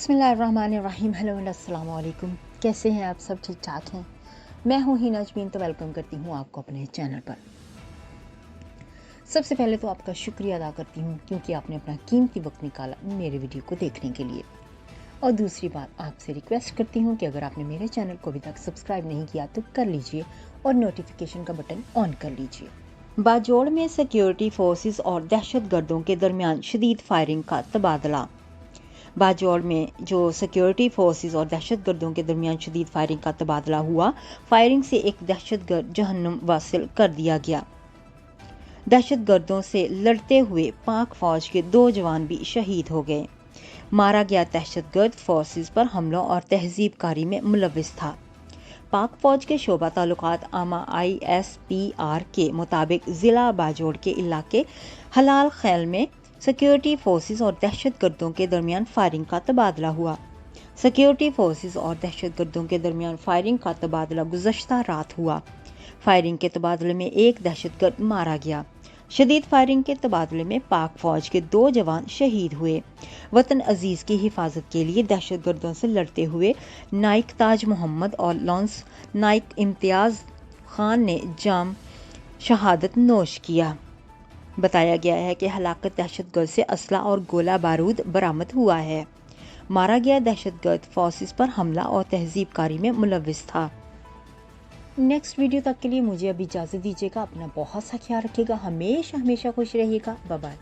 बिस्मिल्लाहिर्रहमानिर्रहीम। Hello and अस्सलाम वालेकुम। कैसे हैं आप सब? ठीक ठाक हैं? मैं हूं हिना अजमीन, तो वेलकम करती हूं आपको अपने चैनल पर। सबसे पहले तो आपका शुक्रिया अदा करती हूं क्योंकि आपने अपना कीमती वक्त निकाला मेरे वीडियो को देखने के लिए। और दूसरी बात, आपसे रिक्वेस्ट करती हूं कि अगर आपने मेरे चैनल को अभी तक सब्सक्राइब नहीं किया तो कर लीजिए और नोटिफिकेशन का बटन ऑन कर लीजिए। बाजोड़ में सिक्योरिटी फोर्सेस और दहशतगर्दों के दरमियान शदीद फायरिंग का तबादला। बाजौड़ में जो सिक्योरिटी फोर्सेस और दहशतगर्दों के दरमियान शदीद फायरिंग का तबादला हुआ। फायरिंग से एक दहशतगर्द जहन्नुम वासिल कर दिया गया। दहशतगर्दों से लड़ते हुए पाक फौज के 2 जवान भी शहीद हो गए। मारा गया दहशतगर्द फोर्सेस पर हमलों और तहजीबकारी में मुलविस था। पाक फौज के शोबा ताल्लुकात आमा ISPR के मुताबिक ज़िला बाजौड़ के इलाके हलाल खैल में सिक्योरिटी फोर्सेस और दहशतगर्दों के दरमियान फायरिंग का तबादला हुआ। सिक्योरिटी फोर्सेस और दहशतगर्दों के दरमियान फायरिंग का तबादला गुज़श्ता रात हुआ। फायरिंग के तबादले में एक दहशतगर्द मारा गया। शदीद फायरिंग के तबादले में पाक फौज के 2 जवान शहीद हुए। वतन अजीज की हिफाजत के लिए दहशतगर्दों से लड़ते हुए नाइक ताज मोहम्मद और लॉन्स नाइक इम्तियाज खान ने जाम शहादत नोश किया। बताया गया है कि हलाकत दहशतगर्द से असला और गोला बारूद बरामद हुआ है। मारा गया दहशतगर्द फोर्सेस पर हमला और तहजीबकारी में मुलविस था। नेक्स्ट वीडियो तक के लिए मुझे अभी इजाज़त दीजिएगा। अपना बहुत सा ख्याल रखिएगा। हमेशा खुश रहिएगा। Bye bye.